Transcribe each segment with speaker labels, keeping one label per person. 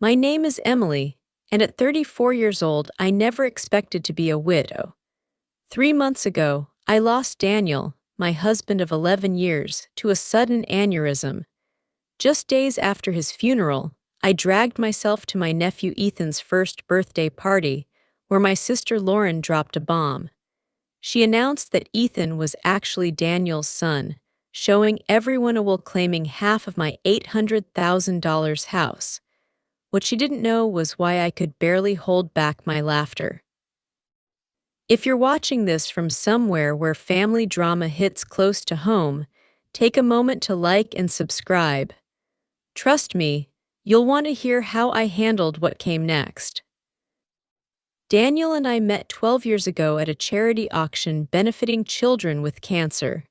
Speaker 1: My name is Emily, and at 34 years old, I never expected to be a widow. 3 months ago, I lost Daniel, my husband of 11 years, to a sudden aneurysm. Just days after his funeral, I dragged myself to my nephew Ethan's first birthday party, where my sister Lauren dropped a bomb. She announced that Ethan was actually Daniel's son, showing everyone a will claiming half of my $800,000 house. What she didn't know was why I could barely hold back my laughter. If you're watching this from somewhere where family drama hits close to home, take a moment to like and subscribe. Trust me, you'll want to hear how I handled what came next. Daniel and I met 12 years ago at a charity auction benefiting children with cancer.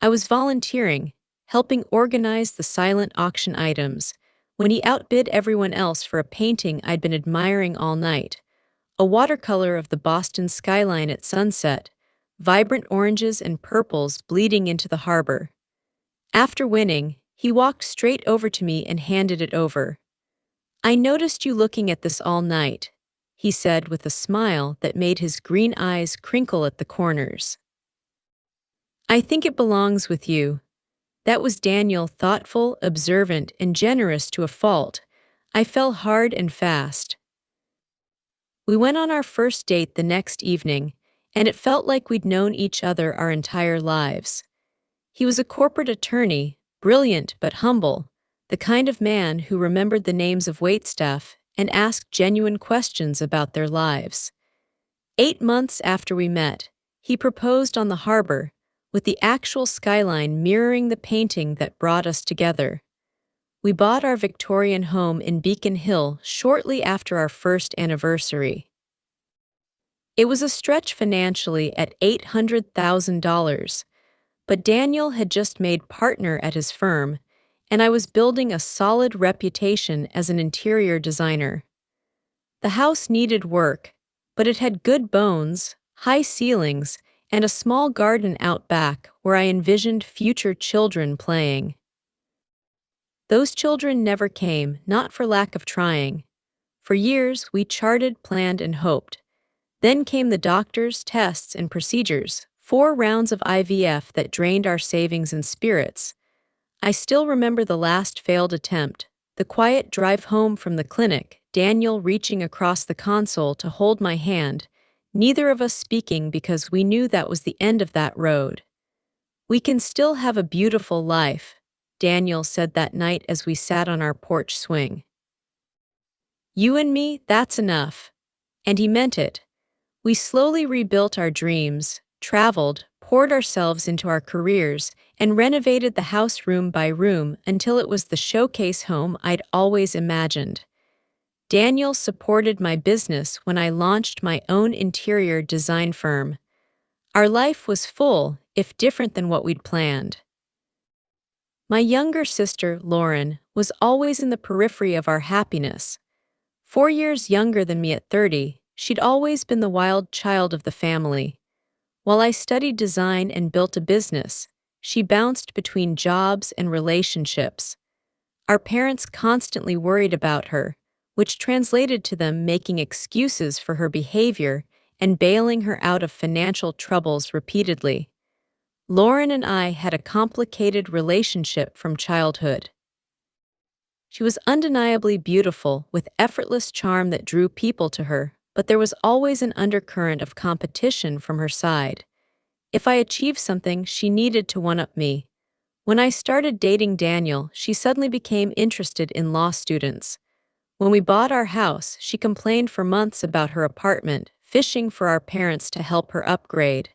Speaker 1: I was volunteering, helping organize the silent auction items, when he outbid everyone else for a painting I'd been admiring all night, a watercolor of the Boston skyline at sunset, vibrant oranges and purples bleeding into the harbor. After winning, he walked straight over to me and handed it over. "I noticed you looking at this all night," he said with a smile that made his green eyes crinkle at the corners. "I think it belongs with you." That was Daniel, thoughtful, observant, and generous to a fault. I fell hard and fast. We went on our first date the next evening, and it felt like we'd known each other our entire lives. He was a corporate attorney, brilliant but humble, the kind of man who remembered the names of waitstaff and asked genuine questions about their lives. 8 months after we met, he proposed on the harbor, with the actual skyline mirroring the painting that brought us together. We bought our Victorian home in Beacon Hill shortly after our first anniversary. It was a stretch financially at $800,000, but Daniel had just made partner at his firm, and I was building a solid reputation as an interior designer. The house needed work, but it had good bones, high ceilings, and a small garden out back where I envisioned future children playing. Those children never came, not for lack of trying. For years, we charted, planned, and hoped. Then came the doctors, tests, and procedures, 4 rounds of IVF that drained our savings and spirits. I still remember the last failed attempt, the quiet drive home from the clinic, Daniel reaching across the console to hold my hand, neither of us speaking because we knew that was the end of that road. "We can still have a beautiful life," Daniel said that night as we sat on our porch swing. "You and me, that's enough." And he meant it. We slowly rebuilt our dreams, traveled, poured ourselves into our careers, and renovated the house room by room until it was the showcase home I'd always imagined. Daniel supported my business when I launched my own interior design firm. Our life was full, if different than what we'd planned. My younger sister, Lauren, was always in the periphery of our happiness. 4 years younger than me at 30, she'd always been the wild child of the family. While I studied design and built a business, she bounced between jobs and relationships. Our parents constantly worried about her, which translated to them making excuses for her behavior and bailing her out of financial troubles repeatedly. Lauren and I had a complicated relationship from childhood. She was undeniably beautiful, with effortless charm that drew people to her, but there was always an undercurrent of competition from her side. If I achieved something, she needed to one-up me. When I started dating Daniel, she suddenly became interested in law students. When we bought our house, she complained for months about her apartment, fishing for our parents to help her upgrade.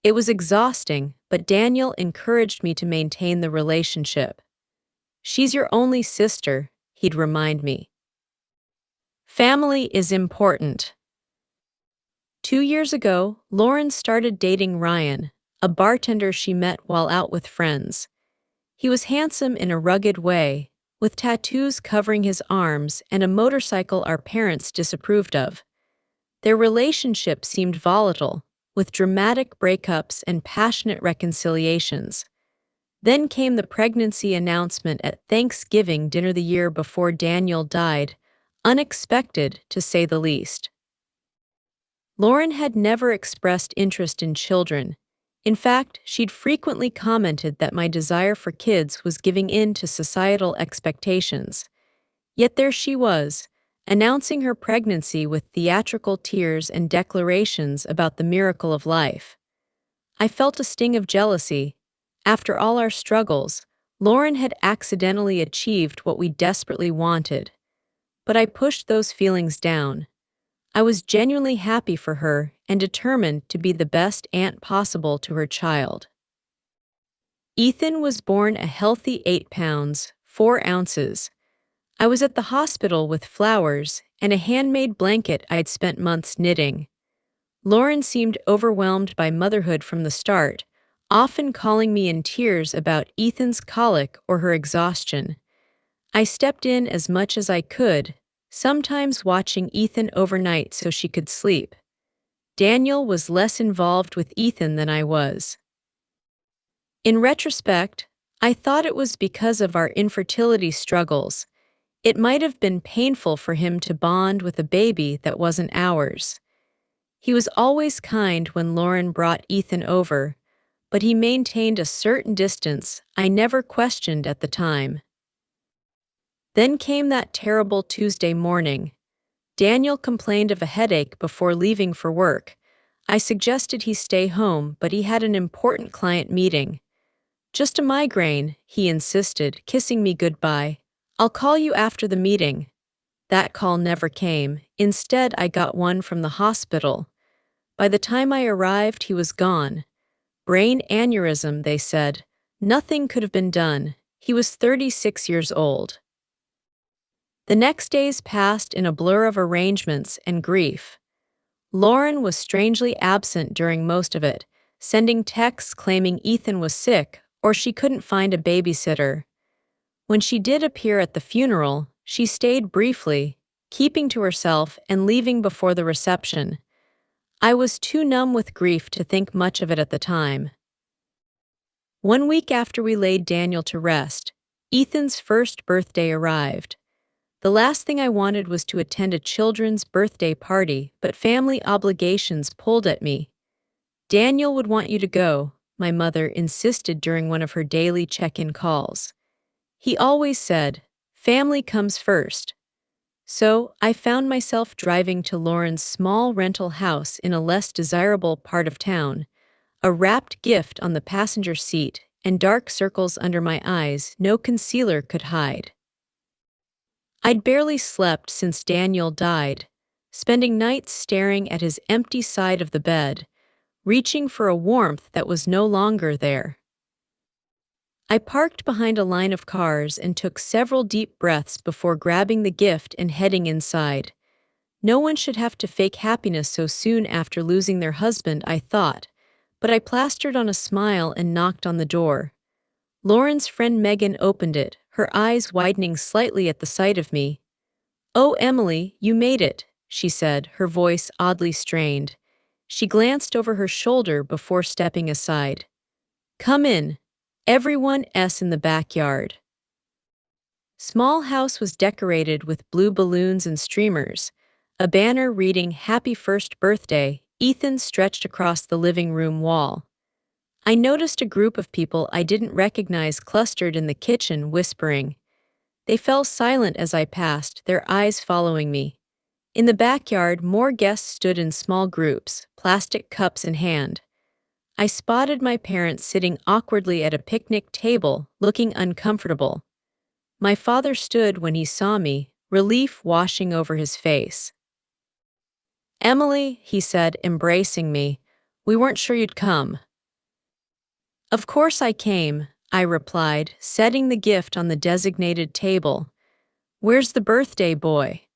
Speaker 1: It was exhausting, but Daniel encouraged me to maintain the relationship. "She's your only sister," he'd remind me. "Family is important." 2 years ago, Lauren started dating Ryan, a bartender she met while out with friends. He was handsome in a rugged way, with tattoos covering his arms and a motorcycle our parents disapproved of. Their relationship seemed volatile, with dramatic breakups and passionate reconciliations. Then came the pregnancy announcement at Thanksgiving dinner the year before Daniel died, unexpected to say the least. Lauren had never expressed interest in children. In fact, she'd frequently commented that my desire for kids was giving in to societal expectations. Yet there she was, announcing her pregnancy with theatrical tears and declarations about the miracle of life. I felt a sting of jealousy. After all our struggles, Lauren had accidentally achieved what we desperately wanted. But I pushed those feelings down. I was genuinely happy for her and determined to be the best aunt possible to her child. Ethan was born a healthy 8 pounds, 4 ounces. I was at the hospital with flowers and a handmade blanket I'd spent months knitting. Lauren seemed overwhelmed by motherhood from the start, often calling me in tears about Ethan's colic or her exhaustion. I stepped in as much as I could, sometimes watching Ethan overnight so she could sleep. Daniel was less involved with Ethan than I was. In retrospect, I thought it was because of our infertility struggles. It might have been painful for him to bond with a baby that wasn't ours. He was always kind when Lauren brought Ethan over, but he maintained a certain distance I never questioned at the time. Then came that terrible Tuesday morning. Daniel complained of a headache before leaving for work. I suggested he stay home, but he had an important client meeting. "Just a migraine," he insisted, kissing me goodbye. "I'll call you after the meeting." That call never came. Instead, I got one from the hospital. By the time I arrived, he was gone. Brain aneurysm, they said. Nothing could have been done. He was 36 years old. The next days passed in a blur of arrangements and grief. Lauren was strangely absent during most of it, sending texts claiming Ethan was sick or she couldn't find a babysitter. When she did appear at the funeral, she stayed briefly, keeping to herself and leaving before the reception. I was too numb with grief to think much of it at the time. 1 week after we laid Daniel to rest, Ethan's first birthday arrived. The last thing I wanted was to attend a children's birthday party, but family obligations pulled at me. "Daniel would want you to go," my mother insisted during one of her daily check-in calls. He always said, "Family comes first." So I found myself driving to Lauren's small rental house in a less desirable part of town, a wrapped gift on the passenger seat and dark circles under my eyes no concealer could hide. I'd barely slept since Daniel died, spending nights staring at his empty side of the bed, reaching for a warmth that was no longer there. I parked behind a line of cars and took several deep breaths before grabbing the gift and heading inside. No one should have to fake happiness so soon after losing their husband, I thought, but I plastered on a smile and knocked on the door. Lauren's friend Megan opened it, her eyes widening slightly at the sight of me. "Oh, Emily, you made it," she said, her voice oddly strained. She glanced over her shoulder before stepping aside. "Come in. Everyone's in the backyard." Small house was decorated with blue balloons and streamers. A banner reading "Happy First Birthday" Ethan stretched across the living room wall. I noticed a group of people I didn't recognize clustered in the kitchen, whispering. They fell silent as I passed, their eyes following me. In the backyard, more guests stood in small groups, plastic cups in hand. I spotted my parents sitting awkwardly at a picnic table, looking uncomfortable. My father stood when he saw me, relief washing over his face. "Emily," he said, embracing me, "we weren't sure you'd come." "Of course I came," I replied, setting the gift on the designated table. "Where's the birthday boy?"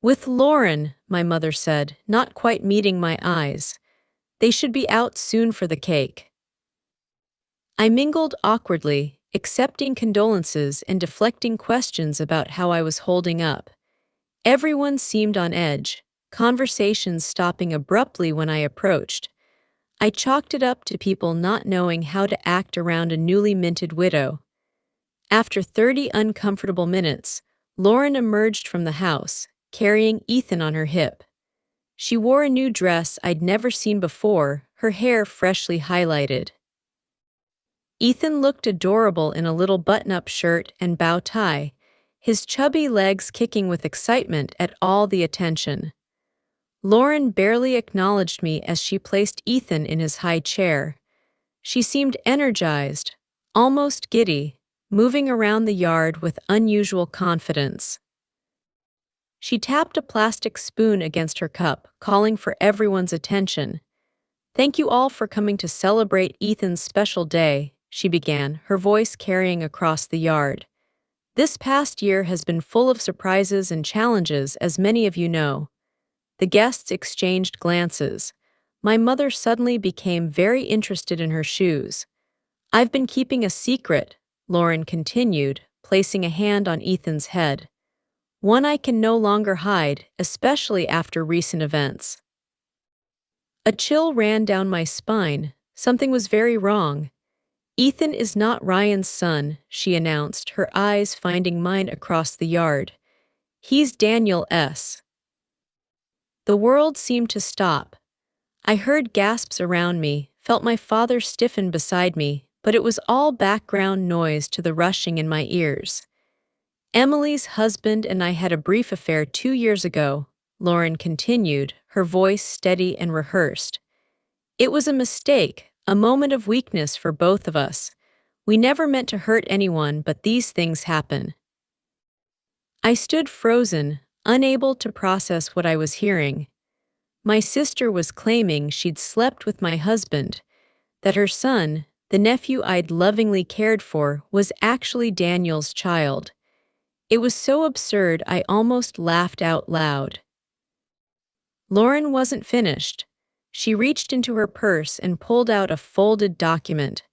Speaker 1: "With Lauren," my mother said, not quite meeting my eyes. "They should be out soon for the cake." I mingled awkwardly, accepting condolences and deflecting questions about how I was holding up. Everyone seemed on edge, conversations stopping abruptly when I approached. I chalked it up to people not knowing how to act around a newly minted widow. After 30 uncomfortable minutes, Lauren emerged from the house, carrying Ethan on her hip. She wore a new dress I'd never seen before, her hair freshly highlighted. Ethan looked adorable in a little button-up shirt and bow tie, his chubby legs kicking with excitement at all the attention. Lauren barely acknowledged me as she placed Ethan in his high chair. She seemed energized, almost giddy, moving around the yard with unusual confidence. She tapped a plastic spoon against her cup, calling for everyone's attention. "Thank you all for coming to celebrate Ethan's special day," she began, her voice carrying across the yard. "This past year has been full of surprises and challenges, as many of you know." The guests exchanged glances. My mother suddenly became very interested in her shoes. "I've been keeping a secret," Lauren continued, placing a hand on Ethan's head. "One I can no longer hide, especially after recent events." A chill ran down my spine. Something was very wrong. "Ethan is not Ryan's son," she announced, her eyes finding mine across the yard. "He's Daniel S." The world seemed to stop. I heard gasps around me, felt my father stiffen beside me, but it was all background noise to the rushing in my ears. "Emily's husband and I had a brief affair 2 years ago," Lauren continued, her voice steady and rehearsed. "It was a mistake, a moment of weakness for both of us. We never meant to hurt anyone, but these things happen." I stood frozen, unable to process what I was hearing. My sister was claiming she'd slept with my husband, that her son, the nephew I'd lovingly cared for, was actually Daniel's child. It was so absurd I almost laughed out loud. Lauren wasn't finished. She reached into her purse and pulled out a folded document.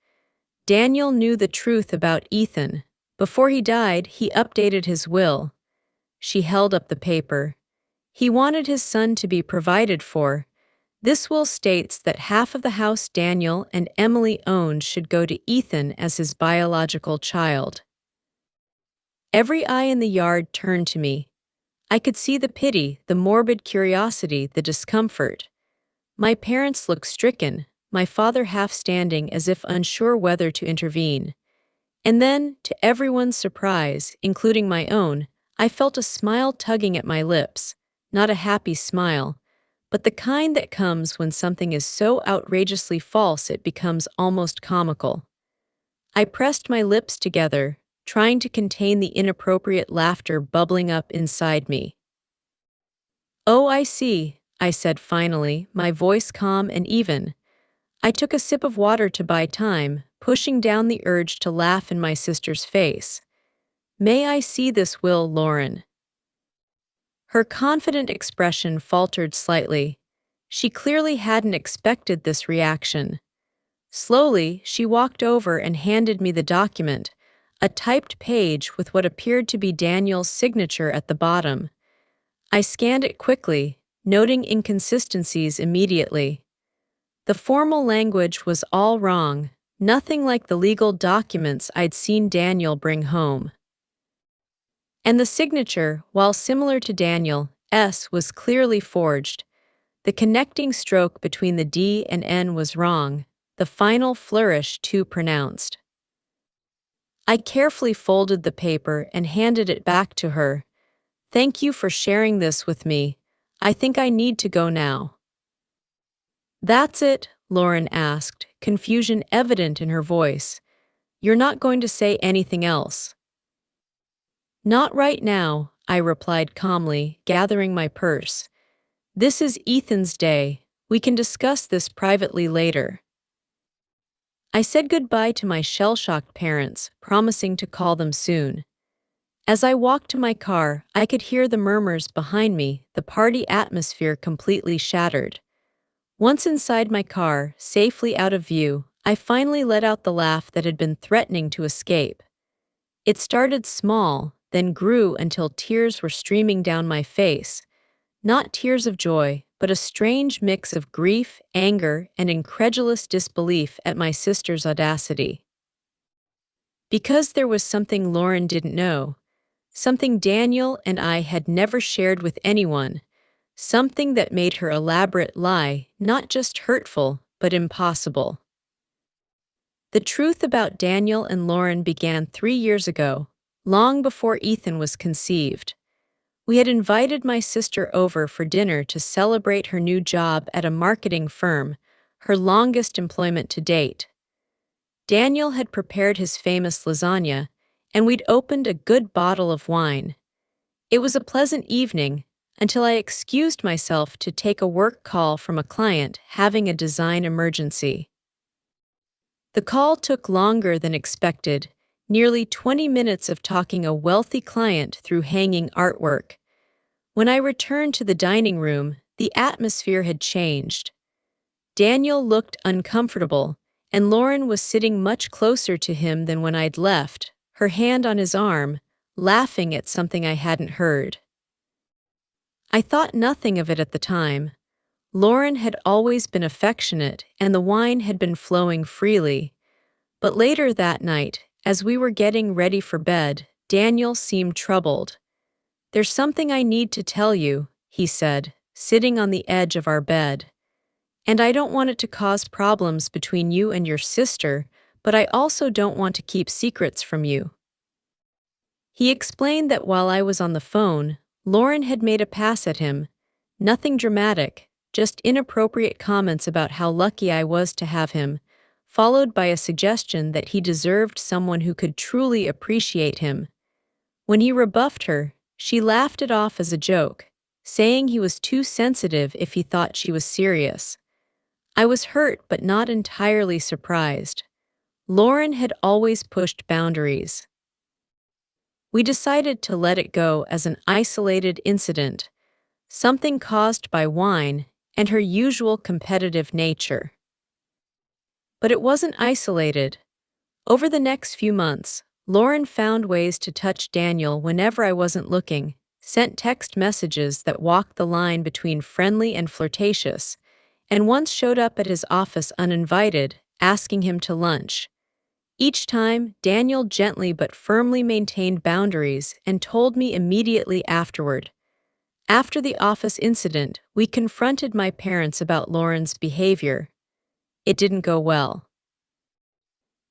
Speaker 1: Daniel knew the truth about Ethan. Before he died, he updated his will. She held up the paper. He wanted his son to be provided for. This will states that half of the house Daniel and Emily owned should go to Ethan as his biological child. Every eye in the yard turned to me. I could see the pity, the morbid curiosity, the discomfort. My parents looked stricken, my father half standing as if unsure whether to intervene. And then, to everyone's surprise, including my own, I felt a smile tugging at my lips. Not a happy smile, but the kind that comes when something is so outrageously false it becomes almost comical. I pressed my lips together, trying to contain the inappropriate laughter bubbling up inside me. "Oh, I see," I said finally, my voice calm and even. I took a sip of water to buy time, pushing down the urge to laugh in my sister's face. "May I see this will, Lauren?" Her confident expression faltered slightly. She clearly hadn't expected this reaction. Slowly, she walked over and handed me the document, a typed page with what appeared to be Daniel's signature at the bottom. I scanned it quickly, noting inconsistencies immediately. The formal language was all wrong, nothing like the legal documents I'd seen Daniel bring home. And the signature, while similar to Daniel S., was clearly forged. The connecting stroke between the D and N was wrong, the final flourish too pronounced. I carefully folded the paper and handed it back to her. "Thank you for sharing this with me. I think I need to go now." "That's it?" Lauren asked, confusion evident in her voice. "You're not going to say anything else?" "Not right now," I replied calmly, gathering my purse. "This is Ethan's day. We can discuss this privately later." I said goodbye to my shell-shocked parents, promising to call them soon. As I walked to my car, I could hear the murmurs behind me, the party atmosphere completely shattered. Once inside my car, safely out of view, I finally let out the laugh that had been threatening to escape. It started small, then grew until tears were streaming down my face. Not tears of joy, but a strange mix of grief, anger, and incredulous disbelief at my sister's audacity. Because there was something Lauren didn't know. something Daniel and I had never shared with anyone, something that made her elaborate lie not just hurtful, but impossible. The truth about Daniel and Lauren began 3 years ago, long before Ethan was conceived. We had invited my sister over for dinner to celebrate her new job at a marketing firm, her longest employment to date. Daniel had prepared his famous lasagna, and we'd opened a good bottle of wine. It was a pleasant evening until I excused myself to take a work call from a client having a design emergency. The call took longer than expected, nearly 20 minutes of talking a wealthy client through hanging artwork. When I returned to the dining room, the atmosphere had changed. Daniel looked uncomfortable, and Lauren was sitting much closer to him than when I'd left, her hand on his arm, laughing at something I hadn't heard. I thought nothing of it at the time. Lauren had always been affectionate, and the wine had been flowing freely. But later that night, as we were getting ready for bed, Daniel seemed troubled. "There's something I need to tell you," he said, sitting on the edge of our bed. "And I don't want it to cause problems between you and your sister, but I also don't want to keep secrets from you." He explained that while I was on the phone, Lauren had made a pass at him. Nothing dramatic, just inappropriate comments about how lucky I was to have him, followed by a suggestion that he deserved someone who could truly appreciate him. When he rebuffed her, she laughed it off as a joke, saying he was too sensitive if he thought she was serious. I was hurt but not entirely surprised. Lauren had always pushed boundaries. We decided to let it go as an isolated incident, something caused by wine and her usual competitive nature. But it wasn't isolated. Over the next few months, Lauren found ways to touch Daniel whenever I wasn't looking, sent text messages that walked the line between friendly and flirtatious, and once showed up at his office uninvited, asking him to lunch. Each time, Daniel gently but firmly maintained boundaries and told me immediately afterward. After the office incident, we confronted my parents about Lauren's behavior. It didn't go well.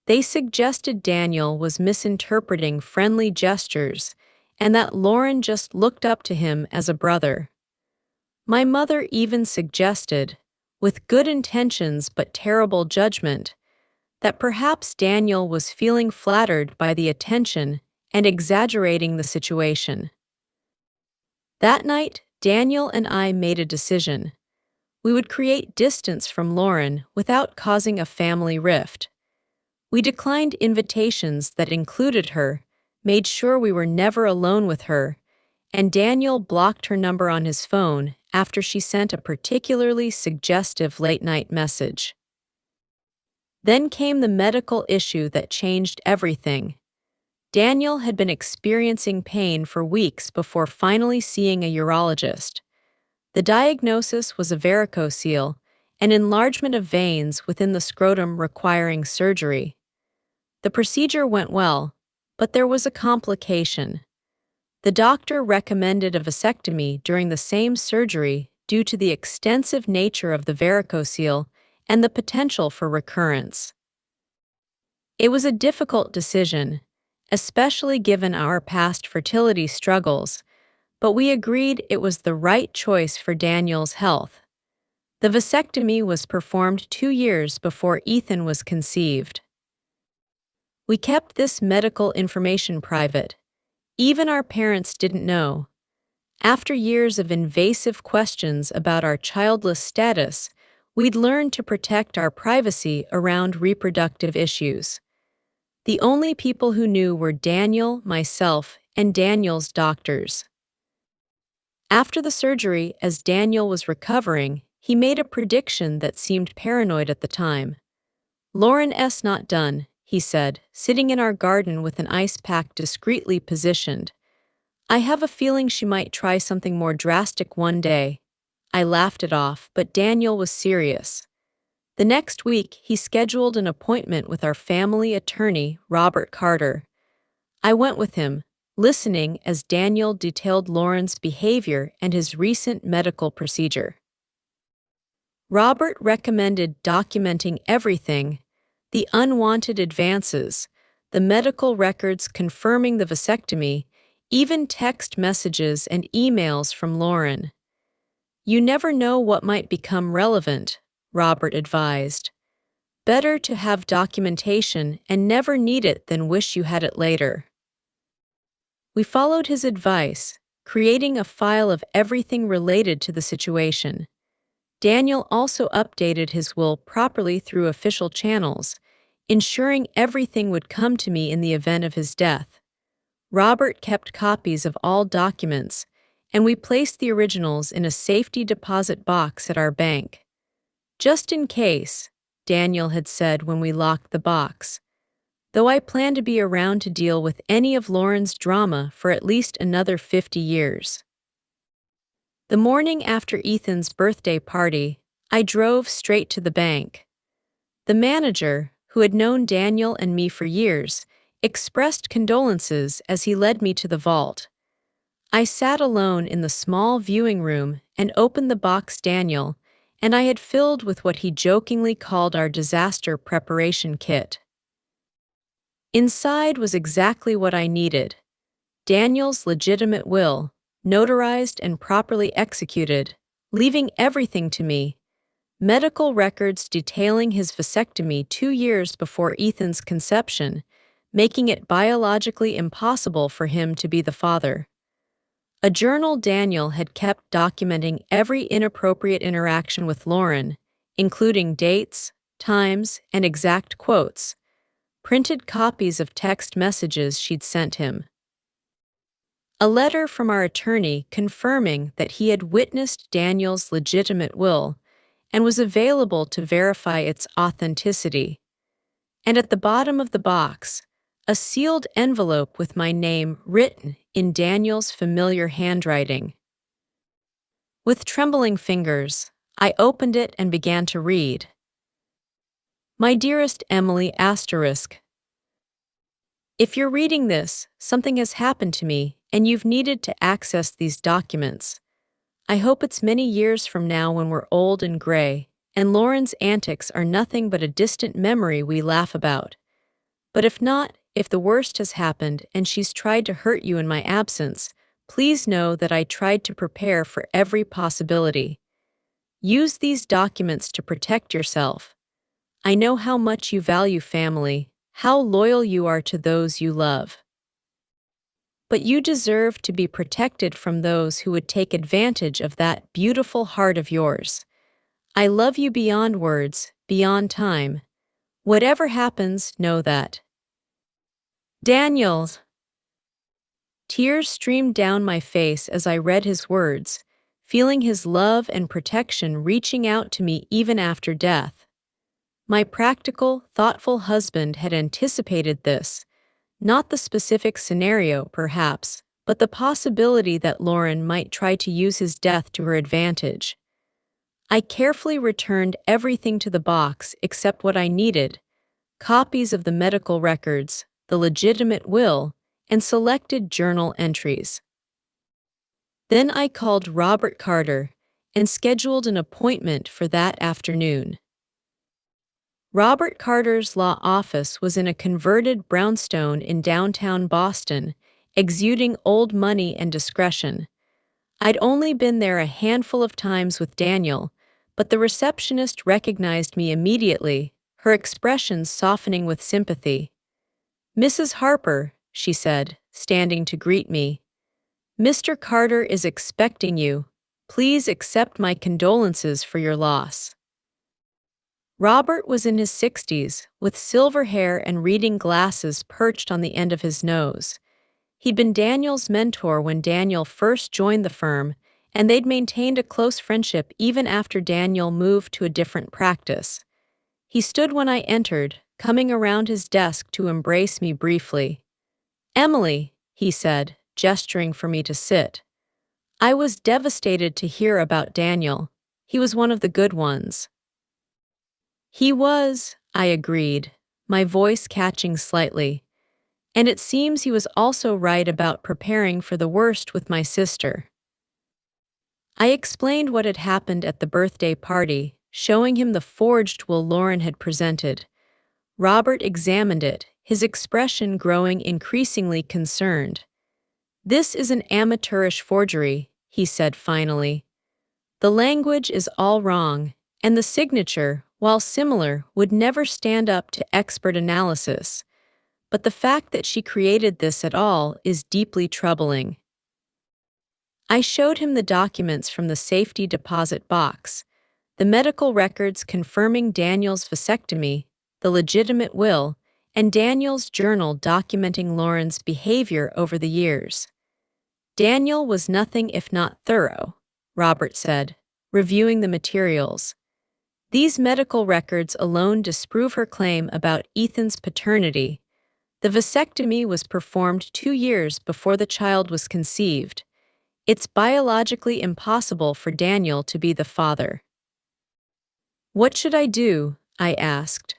Speaker 1: They suggested Daniel was misinterpreting friendly gestures and that Lauren just looked up to him as a brother. My mother even suggested, with good intentions but terrible judgment, that perhaps Daniel was feeling flattered by the attention and exaggerating the situation. That night, Daniel and I made a decision. We would create distance from Lauren without causing a family rift. We declined invitations that included her, made sure we were never alone with her, and Daniel blocked her number on his phone after she sent a particularly suggestive late-night message. Then came the medical issue that changed everything. Daniel had been experiencing pain for weeks before finally seeing a urologist. The diagnosis was a varicocele, an enlargement of veins within the scrotum requiring surgery. The procedure went well, but there was a complication. The doctor recommended a vasectomy during the same surgery due to the extensive nature of the varicocele and the potential for recurrence. It was a difficult decision, especially given our past fertility struggles, but we agreed it was the right choice for Daniel's health. The vasectomy was performed 2 years before Ethan was conceived. We kept this medical information private. Even our parents didn't know. After years of invasive questions about our childless status, we'd learned to protect our privacy around reproductive issues. The only people who knew were Daniel, myself, and Daniel's doctors. After the surgery, as Daniel was recovering, he made a prediction that seemed paranoid at the time. "Lauren's not done," he said, sitting in our garden with an ice pack discreetly positioned. "I have a feeling she might try something more drastic one day." I laughed it off, but Daniel was serious. The next week, he scheduled an appointment with our family attorney, Robert Carter. I went with him, listening as Daniel detailed Lauren's behavior and his recent medical procedure. Robert recommended documenting everything: the unwanted advances, the medical records confirming the vasectomy, even text messages and emails from Lauren. "You never know what might become relevant," Robert advised. "Better to have documentation and never need it than wish you had it later." We followed his advice, creating a file of everything related to the situation. Daniel also updated his will properly through official channels, ensuring everything would come to me in the event of his death. Robert kept copies of all documents, and we placed the originals in a safety deposit box at our bank. "Just in case," Daniel had said when we locked the box, "though I plan to be around to deal with any of Lauren's drama for at least another 50 years. The morning after Ethan's birthday party, I drove straight to the bank. The manager, who had known Daniel and me for years, expressed condolences as he led me to the vault. I sat alone in the small viewing room and opened the box Daniel and I had filled with what he jokingly called our disaster preparation kit. Inside was exactly what I needed: Daniel's legitimate will, notarized and properly executed, leaving everything to me: medical records detailing his vasectomy 2 years before Ethan's conception, making it biologically impossible for him to be the father. A journal Daniel had kept documenting every inappropriate interaction with Lauren, including dates, times, and exact quotes, printed copies of text messages she'd sent him. A letter from our attorney confirming that he had witnessed Daniel's legitimate will and was available to verify its authenticity. And at the bottom of the box, a sealed envelope with my name written in Daniel's familiar handwriting. With trembling fingers, I opened it and began to read. "My dearest Emily asterisk, if you're reading this, something has happened to me and you've needed to access these documents. I hope it's many years from now when we're old and gray, and Lauren's antics are nothing but a distant memory we laugh about. But if not, if the worst has happened and she's tried to hurt you in my absence, please know that I tried to prepare for every possibility. Use these documents to protect yourself. I know how much you value family, how loyal you are to those you love. But you deserve to be protected from those who would take advantage of that beautiful heart of yours. I love you beyond words, beyond time. Whatever happens, know that. Daniel." Tears streamed down my face as I read his words, feeling his love and protection reaching out to me even after death. My practical, thoughtful husband had anticipated this, not the specific scenario, perhaps, but the possibility that Lauren might try to use his death to her advantage. I carefully returned everything to the box except what I needed: copies of the medical records, the legitimate will, and selected journal entries. Then I called Robert Carter and scheduled an appointment for that afternoon. Robert Carter's law office was in a converted brownstone in downtown Boston, exuding old money and discretion. I'd only been there a handful of times with Daniel, but the receptionist recognized me immediately, her expression softening with sympathy. "Mrs. Harper," she said, standing to greet me, "Mr. Carter is expecting you. Please accept my condolences for your loss." Robert was in his 60s, with silver hair and reading glasses perched on the end of his nose. He'd been Daniel's mentor when Daniel first joined the firm, and they'd maintained a close friendship even after Daniel moved to a different practice. He stood when I entered, coming around his desk to embrace me briefly. "Emily," he said, gesturing for me to sit. I was devastated to hear about Daniel. He was one of the good ones. "He was," I agreed, my voice catching slightly. And it seems he was also right about preparing for the worst with my sister. I explained what had happened at the birthday party, showing him the forged will Lauren had presented. Robert examined it, his expression growing increasingly concerned. "This is an amateurish forgery," he said finally. "The language is all wrong, and the signature, while similar, would never stand up to expert analysis. But the fact that she created this at all is deeply troubling." I showed him the documents from the safety deposit box, the medical records confirming Daniel's vasectomy, the legitimate will, and Daniel's journal documenting Lauren's behavior over the years. "Daniel was nothing if not thorough," Robert said, reviewing the materials. "These medical records alone disprove her claim about Ethan's paternity. The vasectomy was performed 2 years before the child was conceived. It's biologically impossible for Daniel to be the father." "What should I do?" I asked.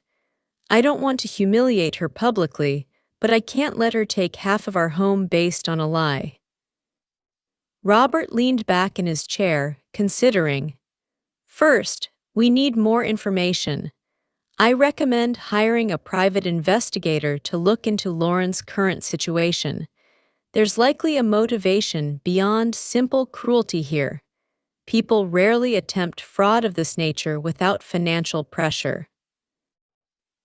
Speaker 1: "I don't want to humiliate her publicly, but I can't let her take half of our home based on a lie." Robert leaned back in his chair, considering. "First, we need more information. I recommend hiring a private investigator to look into Lauren's current situation. There's likely a motivation beyond simple cruelty here. People rarely attempt fraud of this nature without financial pressure."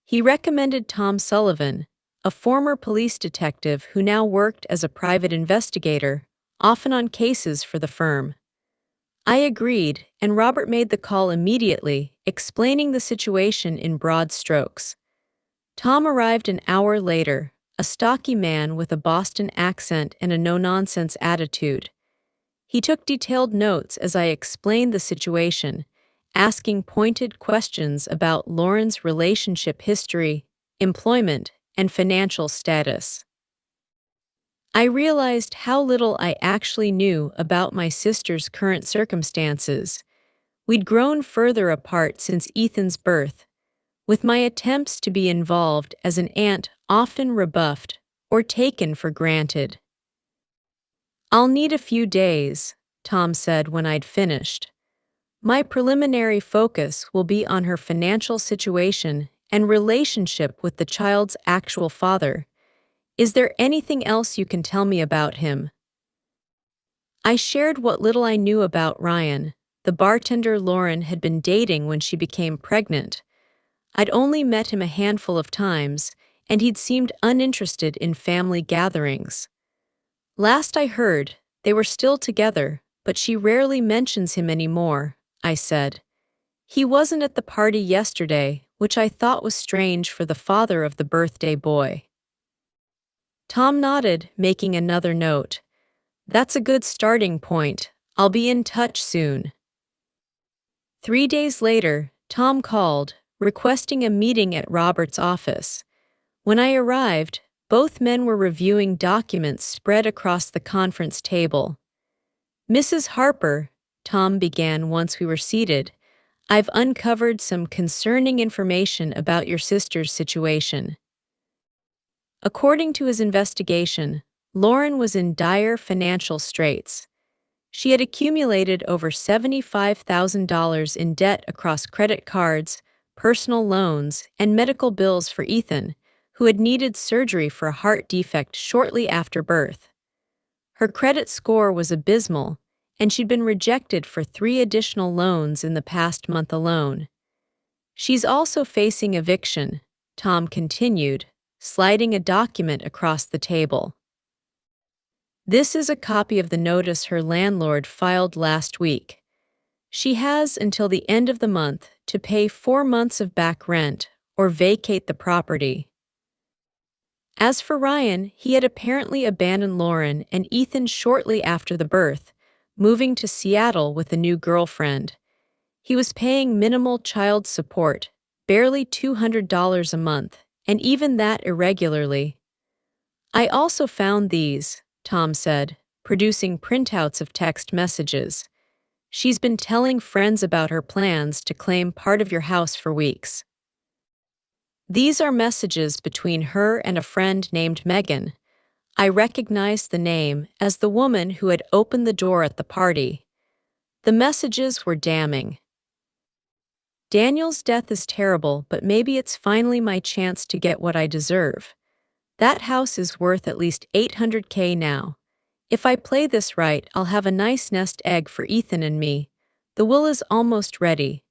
Speaker 1: He recommended Tom Sullivan, a former police detective who now worked as a private investigator, often on cases for the firm. I agreed, and Robert made the call immediately, explaining the situation in broad strokes. Tom arrived an hour later, a stocky man with a Boston accent and a no-nonsense attitude. He took detailed notes as I explained the situation, asking pointed questions about Lauren's relationship history, employment, and financial status. I realized how little I actually knew about my sister's current circumstances. We'd grown further apart since Ethan's birth, with my attempts to be involved as an aunt often rebuffed or taken for granted. "I'll need a few days," Tom said when I'd finished. "My preliminary focus will be on her financial situation and relationship with the child's actual father. Is there anything else you can tell me about him?" I shared what little I knew about Ryan, the bartender Lauren had been dating when she became pregnant. I'd only met him a handful of times, and he'd seemed uninterested in family gatherings. "Last I heard, they were still together, but she rarely mentions him anymore," I said. "He wasn't at the party yesterday, which I thought was strange for the father of the birthday boy." Tom nodded, making another note. "That's a good starting point. I'll be in touch soon." 3 days later, Tom called, requesting a meeting at Robert's office. When I arrived, both men were reviewing documents spread across the conference table. "Mrs. Harper," Tom began once we were seated, "I've uncovered some concerning information about your sister's situation." According to his investigation, Lauren was in dire financial straits. She had accumulated over $75,000 in debt across credit cards, personal loans, and medical bills for Ethan, who had needed surgery for a heart defect shortly after birth. Her credit score was abysmal, and she'd been rejected for 3 additional loans in the past month alone. "She's also facing eviction," Tom continued, sliding a document across the table. "This is a copy of the notice her landlord filed last week. She has until the end of the month to pay 4 months of back rent or vacate the property." As for Ryan, he had apparently abandoned Lauren and Ethan shortly after the birth, moving to Seattle with a new girlfriend. He was paying minimal child support, barely $200 a month, and even that irregularly. "I also found these," Tom said, producing printouts of text messages. "She's been telling friends about her plans to claim part of your house for weeks." These are messages between her and a friend named Megan. I recognized the name as the woman who had opened the door at the party. The messages were damning. Daniel's death is terrible, but maybe it's finally my chance to get what I deserve. That house is worth at least $800K now. If I play this right, I'll have a nice nest egg for Ethan and me. The will is almost ready.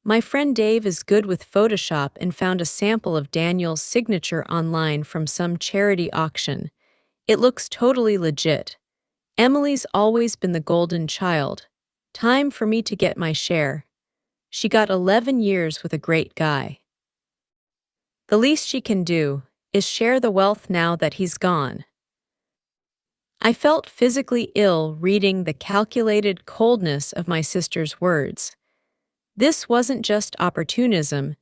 Speaker 1: My friend Dave is good with Photoshop and found a sample of Daniel's signature online from some charity auction. It looks totally legit. Emily's always been the golden child. Time for me to get my share. She got 11 years with a great guy. The least she can do is share the wealth now that he's gone. I felt physically ill reading the calculated coldness of my sister's words. This wasn't just opportunism,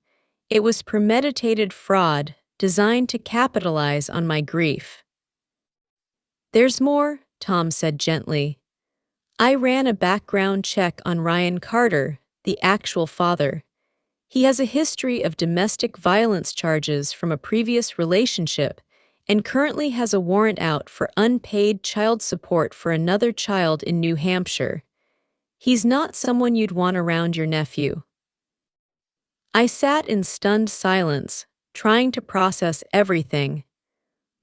Speaker 1: it was premeditated fraud designed to capitalize on my grief. There's more, Tom said gently. I ran a background check on Ryan Carter, the actual father. He has a history of domestic violence charges from a previous relationship and currently has a warrant out for unpaid child support for another child in New Hampshire. He's not someone you'd want around your nephew. I sat in stunned silence, trying to process everything.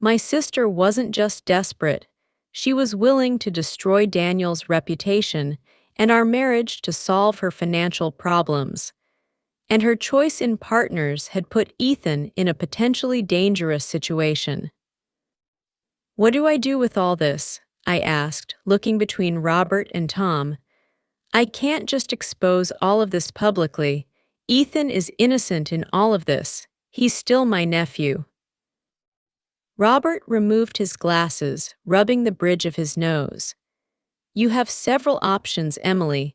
Speaker 1: My sister wasn't just desperate, she was willing to destroy Daniel's reputation and our marriage to solve her financial problems. And her choice in partners had put Ethan in a potentially dangerous situation. What do I do with all this? I asked, looking between Robert and Tom. I can't just expose all of this publicly. Ethan is innocent in all of this. He's still my nephew. Robert removed his glasses, rubbing the bridge of his nose. You have several options, Emily.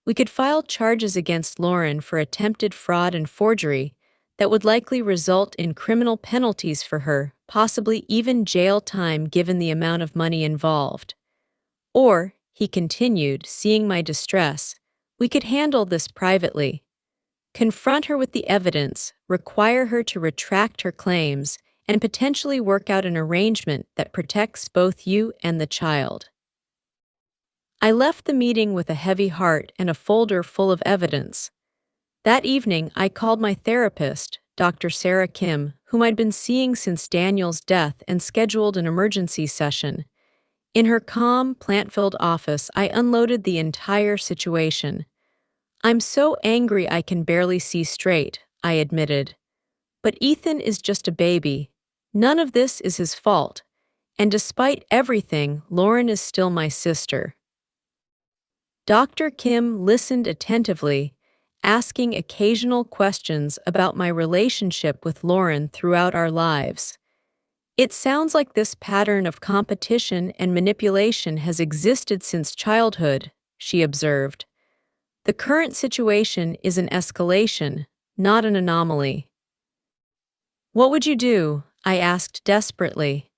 Speaker 1: We could file charges against Lauren for attempted fraud and forgery that would likely result in criminal penalties for her, possibly even jail time given the amount of money involved. Or, he continued, seeing my distress, we could handle this privately. Confront her with the evidence, require her to retract her claims, and potentially work out an arrangement that protects both you and the child. I left the meeting with a heavy heart and a folder full of evidence. That evening, I called my therapist, Dr. Sarah Kim, whom I'd been seeing since Daniel's death, and scheduled an emergency session. In her calm, plant-filled office, I unloaded the entire situation. I'm so angry I can barely see straight, I admitted. But Ethan is just a baby. None of this is his fault. And despite everything, Lauren is still my sister. Dr. Kim listened attentively, asking occasional questions about my relationship with Lauren throughout our lives. It sounds like this pattern of competition and manipulation has existed since childhood, she observed. The current situation is an escalation, not an anomaly. What would you do? I asked desperately.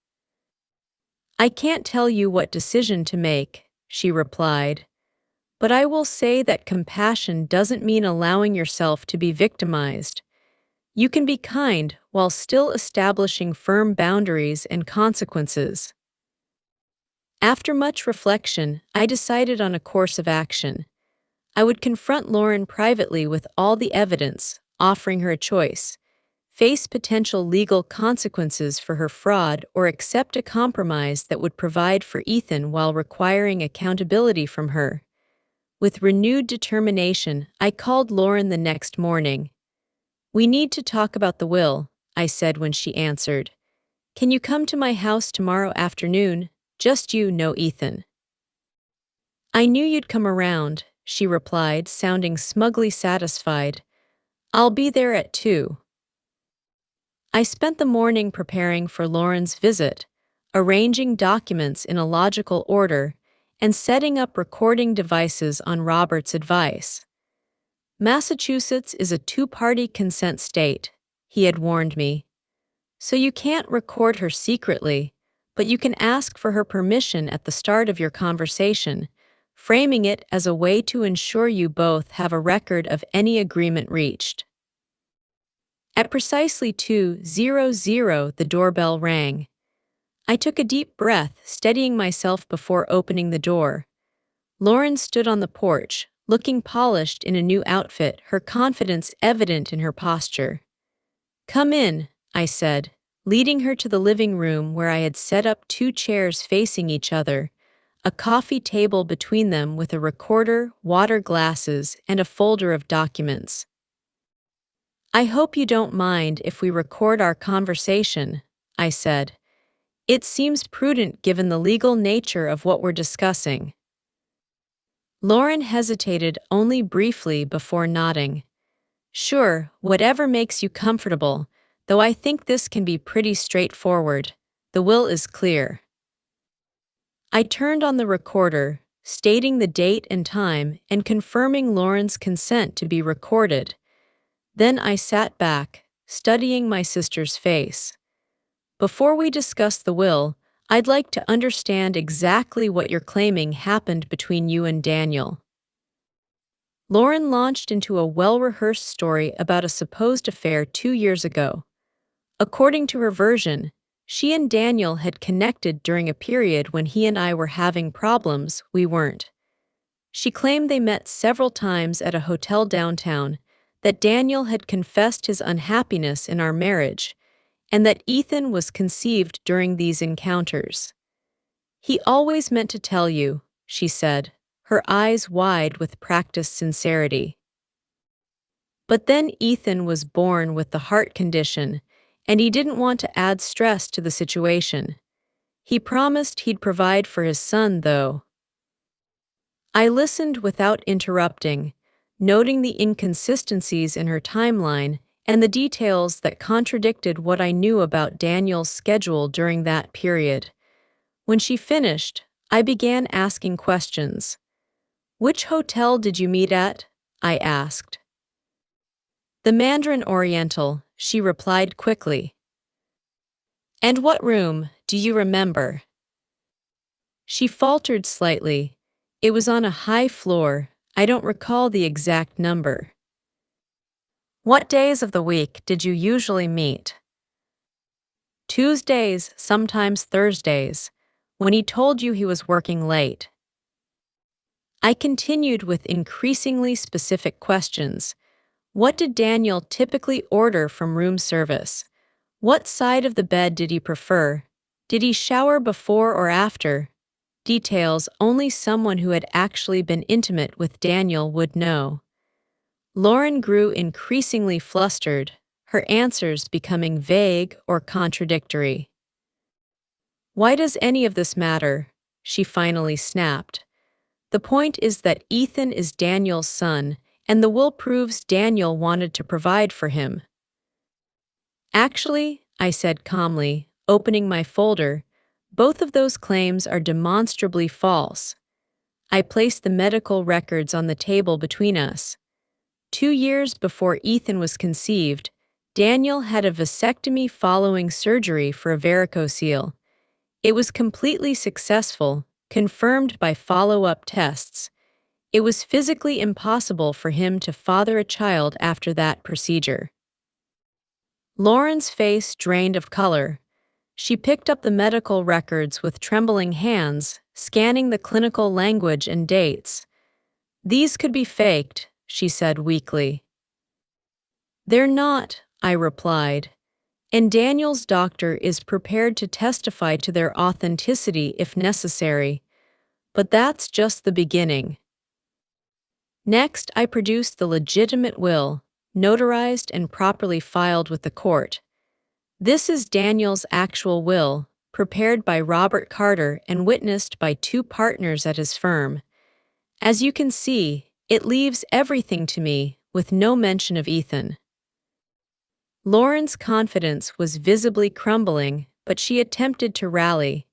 Speaker 1: I can't tell you what decision to make, she replied. But I will say that compassion doesn't mean allowing yourself to be victimized. You can be kind while still establishing firm boundaries and consequences. After much reflection, I decided on a course of action. I would confront Lauren privately with all the evidence, offering her a choice: face potential legal consequences for her fraud or accept a compromise that would provide for Ethan while requiring accountability from her. With renewed determination, I called Lauren the next morning. We need to talk about the will, I said when she answered. Can you come to my house tomorrow afternoon? Just you, no Ethan. I knew you'd come around, she replied, sounding smugly satisfied. I'll be there at 2. I spent the morning preparing for Lauren's visit, arranging documents in a logical order, and setting up recording devices on Robert's advice. Massachusetts is a 2-party consent state, he had warned me. So you can't record her secretly, but you can ask for her permission at the start of your conversation, framing it as a way to ensure you both have a record of any agreement reached. At precisely 2:00, the doorbell rang. I took a deep breath, steadying myself before opening the door. Lauren stood on the porch, looking polished in a new outfit, her confidence evident in her posture. "Come in," I said, leading her to the living room where I had set up 2 chairs facing each other, a coffee table between them with a recorder, water glasses, and a folder of documents. "I hope you don't mind if we record our conversation," I said. "It seems prudent given the legal nature of what we're discussing." Lauren hesitated only briefly before nodding. "Sure, whatever makes you comfortable, though I think this can be pretty straightforward. The will is clear." I turned on the recorder, stating the date and time and confirming Lauren's consent to be recorded. Then I sat back, studying my sister's face. "Before we discuss the will, I'd like to understand exactly what you're claiming happened between you and Daniel." Lauren launched into a well-rehearsed story about a supposed affair 2 years ago. According to her version, she and Daniel had connected during a period when he and I were having problems we weren't. She claimed they met several times at a hotel downtown, that Daniel had confessed his unhappiness in our marriage, and that Ethan was conceived during these encounters. "He always meant to tell you," she said, her eyes wide with practiced sincerity. "But then Ethan was born with the heart condition, and he didn't want to add stress to the situation. He promised he'd provide for his son, though." I listened without interrupting, noting the inconsistencies in her timeline and the details that contradicted what I knew about Daniel's schedule during that period. When she finished, I began asking questions. "Which hotel did you meet at?" I asked. "The Mandarin Oriental," she replied quickly. "And what room, do you remember?" She faltered slightly. "It was on a high floor. I don't recall the exact number." "What days of the week did you usually meet?" "Tuesdays, sometimes Thursdays, when he told you he was working late." I continued with increasingly specific questions. What did Daniel typically order from room service? What side of the bed did he prefer? Did he shower before or after? Details only someone who had actually been intimate with Daniel would know. Lauren grew increasingly flustered, her answers becoming vague or contradictory. "Why does any of this matter?" she finally snapped. "The point is that Ethan is Daniel's son, and the will proves Daniel wanted to provide for him." "Actually," I said calmly, opening my folder, "both of those claims are demonstrably false." I placed the medical records on the table between us. 2 years before Ethan was conceived, Daniel had a vasectomy following surgery for a varicocele. It was completely successful, confirmed by follow-up tests. It was physically impossible for him to father a child after that procedure. Lauren's face drained of color. She picked up the medical records with trembling hands, scanning the clinical language and dates. "These could be faked," she said weakly. "They're not," I replied, "and Daniel's doctor is prepared to testify to their authenticity if necessary. But that's just the beginning." Next, I produced the legitimate will, notarized and properly filed with the court. This is Daniel's actual will, prepared by Robert Carter and witnessed by 2 partners at his firm. As you can see, it leaves everything to me, with no mention of Ethan. Lauren's confidence was visibly crumbling, but she attempted to rally.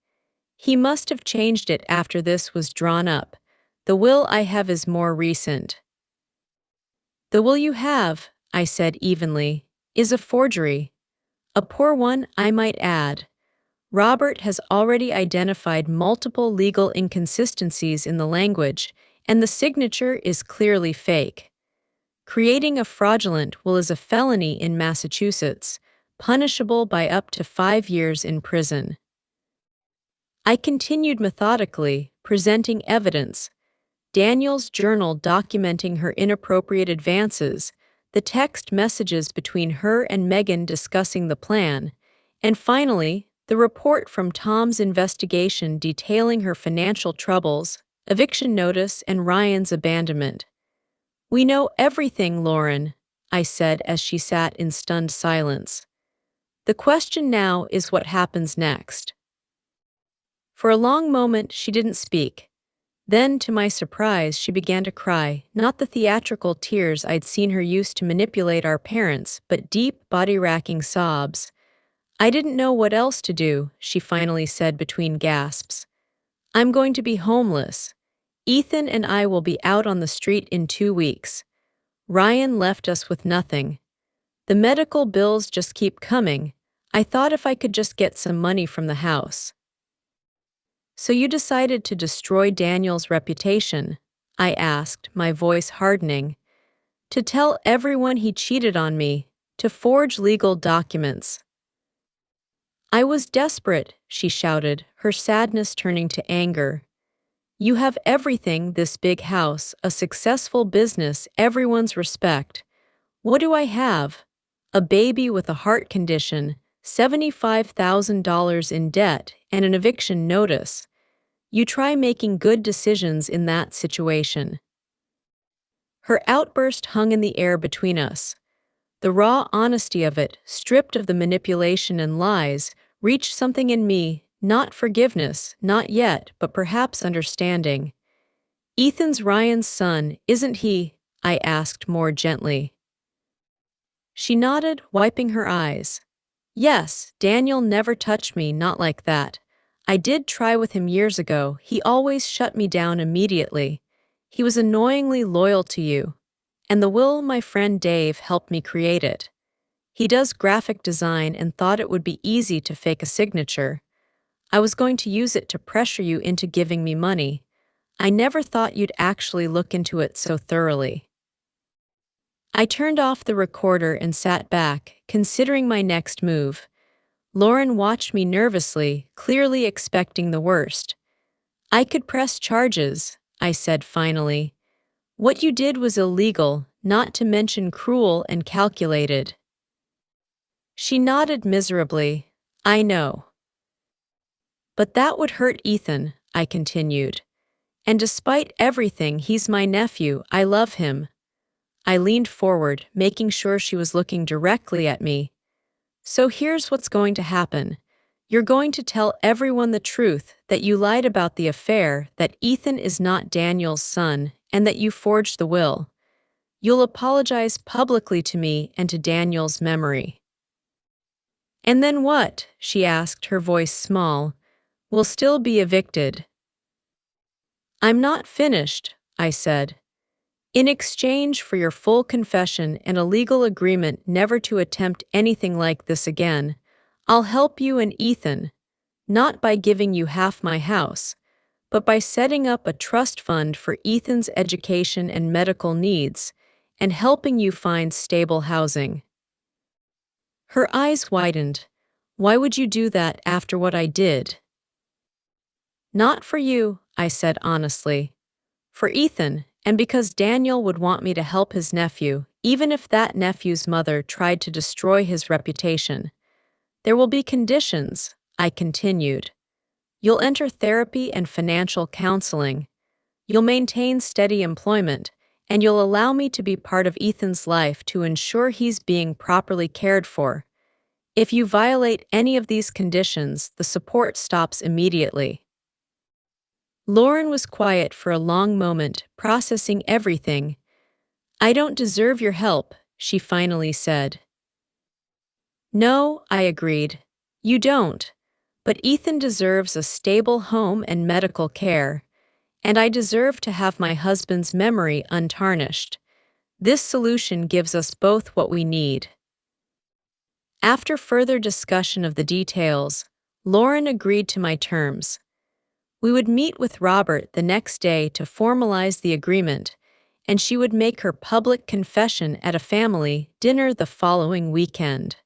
Speaker 1: "He must have changed it after this was drawn up. The will I have is more recent." "The will you have," I said evenly, "is a forgery. A poor one, I might add. Robert has already identified multiple legal inconsistencies in the language, and the signature is clearly fake." Creating a fraudulent will is a felony in Massachusetts, punishable by up to 5 years in prison. I continued methodically, presenting evidence. Daniel's journal documenting her inappropriate advances, the text messages between her and Megan discussing the plan, and finally, the report from Tom's investigation detailing her financial troubles, eviction notice, and Ryan's abandonment. "We know everything, Lauren," I said as she sat in stunned silence. "The question now is what happens next." For a long moment, she didn't speak. Then, to my surprise, she began to cry, not the theatrical tears I'd seen her use to manipulate our parents, but deep, body-racking sobs. "I didn't know what else to do," she finally said between gasps. "I'm going to be homeless. Ethan and I will be out on the street in 2 weeks. Ryan left us with nothing. The medical bills just keep coming. I thought if I could just get some money from the house." "So you decided to destroy Daniel's reputation?" I asked, my voice hardening. "To tell everyone he cheated on me, to forge legal documents." "I was desperate," she shouted, her sadness turning to anger. "You have everything, this big house, a successful business, everyone's respect. What do I have? A baby with a heart condition, $75,000 in debt, and an eviction notice. You try making good decisions in that situation." Her outburst hung in the air between us. The raw honesty of it, stripped of the manipulation and lies, reached something in me, not forgiveness, not yet, but perhaps understanding. "Ethan's Ryan's son, isn't he?" I asked more gently. She nodded, wiping her eyes. "Yes, Daniel never touched me, not like that. I did try with him years ago, he always shut me down immediately. He was annoyingly loyal to you. And the will, my friend Dave helped me create it. He does graphic design and thought it would be easy to fake a signature. I was going to use it to pressure you into giving me money. I never thought you'd actually look into it so thoroughly." I turned off the recorder and sat back, considering my next move. Lauren watched me nervously, clearly expecting the worst. "I could press charges," I said finally. "What you did was illegal, not to mention cruel and calculated." She nodded miserably. "I know." "But that would hurt Ethan," I continued. "And despite everything, he's my nephew, I love him." I leaned forward, making sure she was looking directly at me. "So here's what's going to happen. You're going to tell everyone the truth, that you lied about the affair, that Ethan is not Daniel's son, and that you forged the will. You'll apologize publicly to me and to Daniel's memory." "And then what?" she asked, her voice small. "We'll still be evicted." "I'm not finished," I said. "In exchange for your full confession and a legal agreement never to attempt anything like this again, I'll help you and Ethan, not by giving you half my house, but by setting up a trust fund for Ethan's education and medical needs, and helping you find stable housing." Her eyes widened. "Why would you do that after what I did?" "Not for you," I said honestly. "For Ethan, and because Daniel would want me to help his nephew, even if that nephew's mother tried to destroy his reputation. There will be conditions," I continued. "You'll enter therapy and financial counseling. You'll maintain steady employment, and you'll allow me to be part of Ethan's life to ensure he's being properly cared for. If you violate any of these conditions, the support stops immediately." Lauren was quiet for a long moment, processing everything. "I don't deserve your help," she finally said. "No," I agreed. "You don't. But Ethan deserves a stable home and medical care. And I deserve to have my husband's memory untarnished. This solution gives us both what we need." After further discussion of the details, Lauren agreed to my terms. We would meet with Robert the next day to formalize the agreement, and she would make her public confession at a family dinner the following weekend.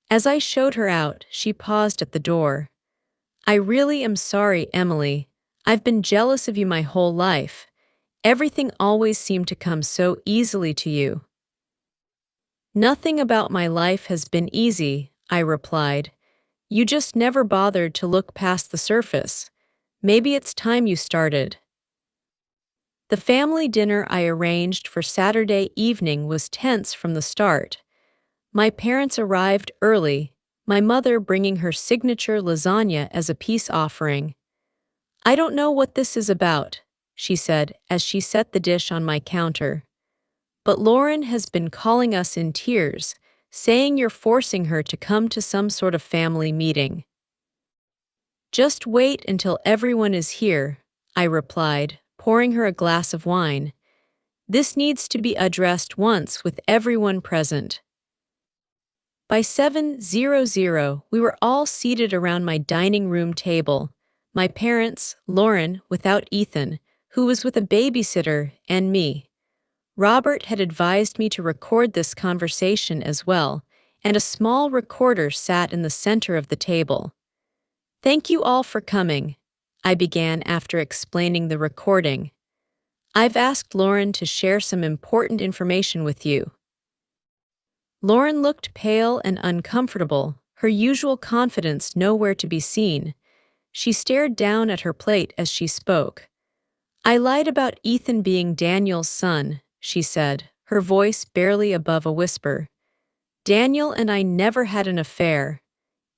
Speaker 1: As I showed her out, she paused at the door. "I really am sorry, Emily. I've been jealous of you my whole life. Everything always seemed to come so easily to you." "Nothing about my life has been easy," I replied. "You just never bothered to look past the surface. Maybe it's time you started." The family dinner I arranged for Saturday evening was tense from the start. My parents arrived early, my mother bringing her signature lasagna as a peace offering. "I don't know what this is about," she said as she set the dish on my counter. "But Lauren has been calling us in tears, saying you're forcing her to come to some sort of family meeting." "Just wait until everyone is here," I replied, pouring her a glass of wine. "This needs to be addressed once with everyone present." By 7:00, we were all seated around my dining room table. My parents, Lauren without Ethan, who was with a babysitter, and me. Robert had advised me to record this conversation as well, and a small recorder sat in the center of the table. "Thank you all for coming," I began after explaining the recording. "I've asked Lauren to share some important information with you." Lauren looked pale and uncomfortable, her usual confidence nowhere to be seen. She stared down at her plate as she spoke. "I lied about Ethan being Daniel's son," she said, her voice barely above a whisper. "Daniel and I never had an affair.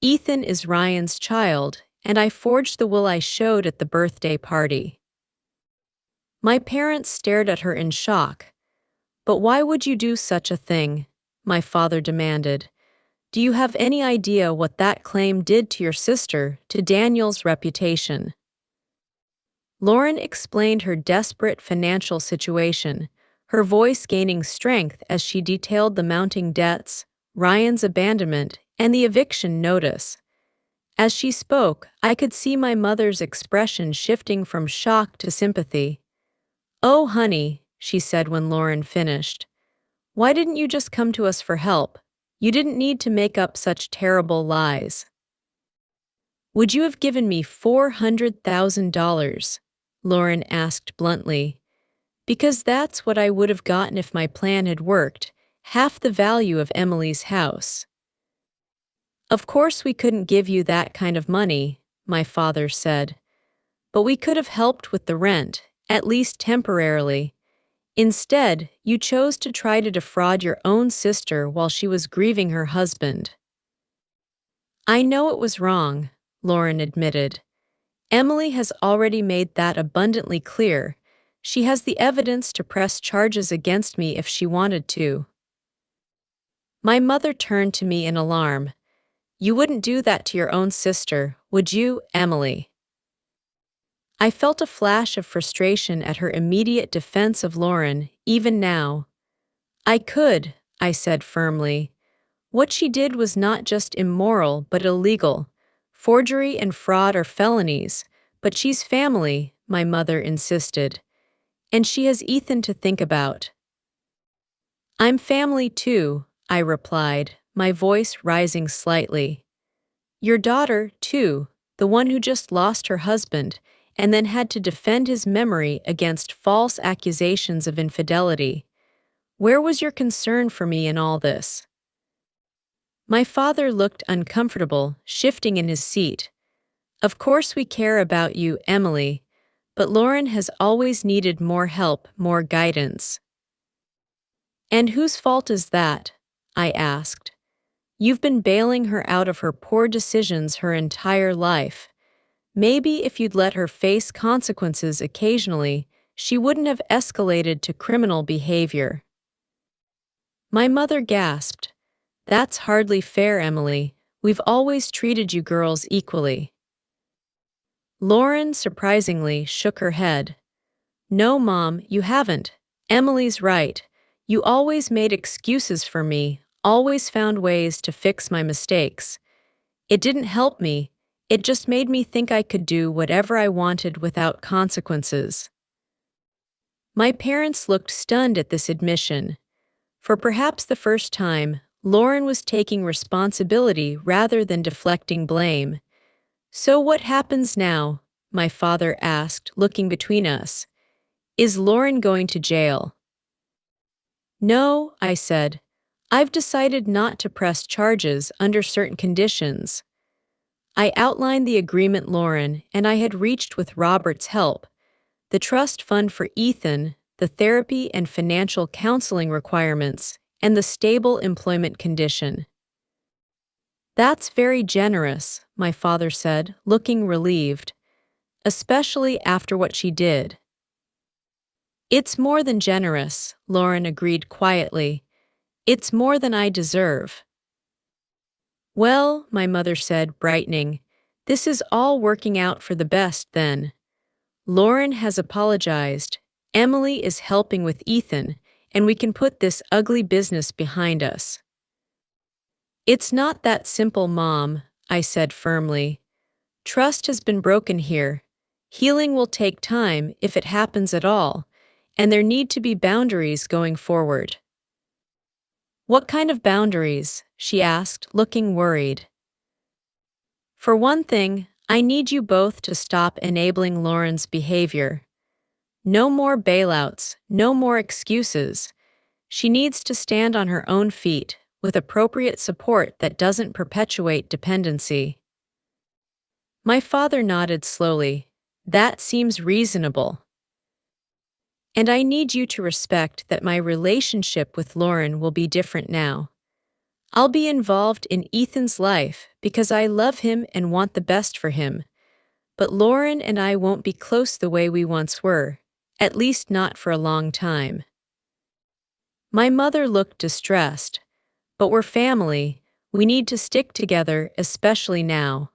Speaker 1: Ethan is Ryan's child, and I forged the will I showed at the birthday party." My parents stared at her in shock. "But why would you do such a thing?" my father demanded. "Do you have any idea what that claim did to your sister, to Daniel's reputation?" Lauren explained her desperate financial situation, her voice gaining strength as she detailed the mounting debts, Ryan's abandonment, and the eviction notice. As she spoke, I could see my mother's expression shifting from shock to sympathy. "Oh, honey," she said when Lauren finished. "Why didn't you just come to us for help? You didn't need to make up such terrible lies." "Would you have given me $400,000? Lauren asked bluntly. "Because that's what I would have gotten if my plan had worked, half the value of Emily's house." "Of course we couldn't give you that kind of money," my father said. "But we could have helped with the rent, at least temporarily. Instead, you chose to try to defraud your own sister while she was grieving her husband." "I know it was wrong," Lauren admitted. "Emily has already made that abundantly clear. She has the evidence to press charges against me if she wanted to." My mother turned to me in alarm. "You wouldn't do that to your own sister, would you, Emily?" I felt a flash of frustration at her immediate defense of Lauren, even now. "I could," I said firmly. "What she did was not just immoral but illegal. Forgery and fraud are felonies, but she's family," my mother insisted. "And she has Ethan to think about." "I'm family too," I replied, my voice rising slightly. "Your daughter, too, the one who just lost her husband and then had to defend his memory against false accusations of infidelity. Where was your concern for me in all this?" My father looked uncomfortable, shifting in his seat. "Of course we care about you, Emily, but Lauren has always needed more help, more guidance." "And whose fault is that?" I asked. "You've been bailing her out of her poor decisions her entire life. Maybe if you'd let her face consequences occasionally, she wouldn't have escalated to criminal behavior." My mother gasped. "That's hardly fair, Emily. We've always treated you girls equally." Lauren, surprisingly, shook her head. "No, Mom, you haven't. Emily's right. You always made excuses for me, always found ways to fix my mistakes. It didn't help me. It just made me think I could do whatever I wanted without consequences." My parents looked stunned at this admission. For perhaps the first time, Lauren was taking responsibility rather than deflecting blame. "So what happens now?" my father asked, looking between us. "Is Lauren going to jail?" "No," I said. "I've decided not to press charges under certain conditions." I outlined the agreement Lauren and I had reached with Robert's help: the trust fund for Ethan, the therapy and financial counseling requirements, and the stable employment condition. "That's very generous," my father said, looking relieved, "especially after what she did." "It's more than generous," Lauren agreed quietly. "It's more than I deserve." "Well," my mother said, brightening, "this is all working out for the best then. Lauren has apologized, Emily is helping with Ethan, and we can put this ugly business behind us." "It's not that simple, Mom," I said firmly. "Trust has been broken here. Healing will take time if it happens at all, and there need to be boundaries going forward." "What kind of boundaries?" she asked, looking worried. "For one thing, I need you both to stop enabling Lauren's behavior. No more bailouts, no more excuses. She needs to stand on her own feet, with appropriate support that doesn't perpetuate dependency." My father nodded slowly. "That seems reasonable. And I need you to respect that my relationship with Lauren will be different now. I'll be involved in Ethan's life because I love him and want the best for him. But Lauren and I won't be close the way we once were, at least not for a long time." My mother looked distressed. "But we're family. We need to stick together, especially now."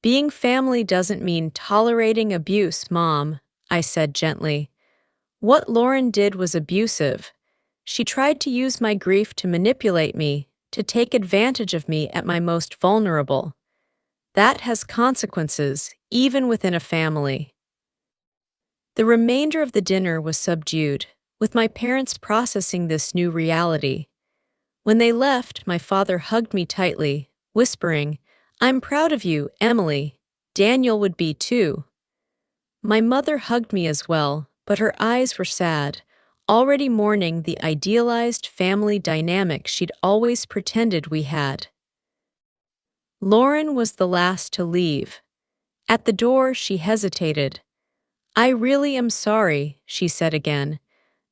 Speaker 1: "Being family doesn't mean tolerating abuse, Mom," I said gently. "What Lauren did was abusive. She tried to use my grief to manipulate me, to take advantage of me at my most vulnerable. That has consequences, even within a family." The remainder of the dinner was subdued, with my parents processing this new reality. When they left, my father hugged me tightly, whispering, "I'm proud of you, Emily. Daniel would be too." My mother hugged me as well, but her eyes were sad, already mourning the idealized family dynamic she'd always pretended we had. Lauren was the last to leave. At the door, she hesitated. "I really am sorry," she said again.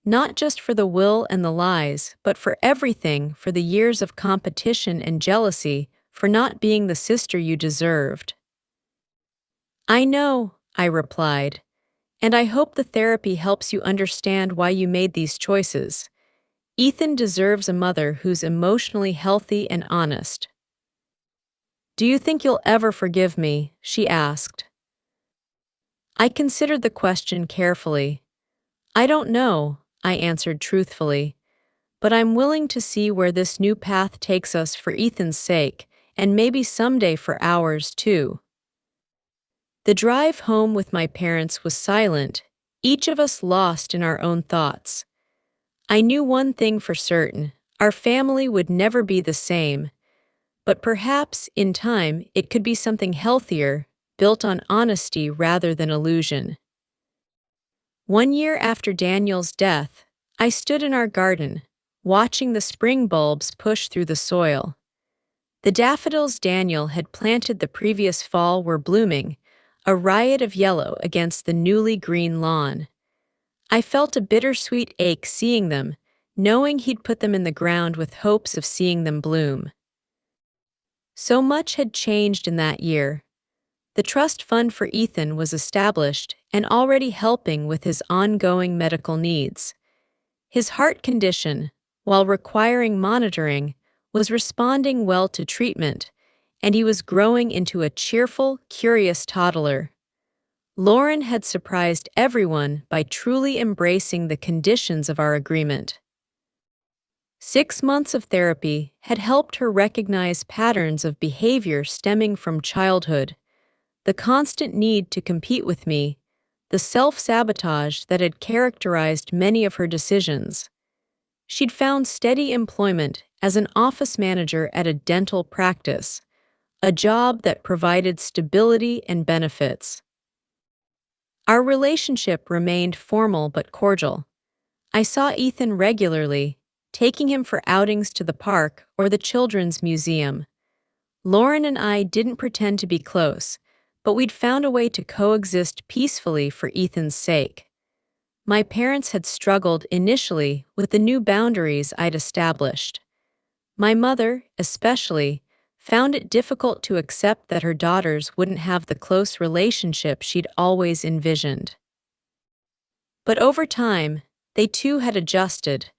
Speaker 1: "Not just for the will and the lies, but for everything, for the years of competition and jealousy, for not being the sister you deserved." "I know," I replied, "and I hope the therapy helps you understand why you made these choices. Ethan deserves a mother who's emotionally healthy and honest." "Do you think you'll ever forgive me?" she asked. I considered the question carefully. "I don't know," I answered truthfully, "but I'm willing to see where this new path takes us for Ethan's sake, and maybe someday for ours too." The drive home with my parents was silent, each of us lost in our own thoughts. I knew one thing for certain: our family would never be the same, but perhaps, in time, it could be something healthier, built on honesty rather than illusion. 1 year after Daniel's death, I stood in our garden, watching the spring bulbs push through the soil. The daffodils Daniel had planted the previous fall were blooming, a riot of yellow against the newly green lawn. I felt a bittersweet ache seeing them, knowing he'd put them in the ground with hopes of seeing them bloom. So much had changed in that year. The trust fund for Ethan was established and already helping with his ongoing medical needs. His heart condition, while requiring monitoring, was responding well to treatment, and he was growing into a cheerful, curious toddler. Lauren had surprised everyone by truly embracing the conditions of our agreement. 6 months of therapy had helped her recognize patterns of behavior stemming from childhood: the constant need to compete with me, the self-sabotage that had characterized many of her decisions. She'd found steady employment as an office manager at a dental practice, a job that provided stability and benefits. Our relationship remained formal but cordial. I saw Ethan regularly, taking him for outings to the park or the children's museum. Lauren and I didn't pretend to be close, but we'd found a way to coexist peacefully for Ethan's sake. My parents had struggled initially with the new boundaries I'd established. My mother, especially, found it difficult to accept that her daughters wouldn't have the close relationship she'd always envisioned. But over time, they too had adjusted,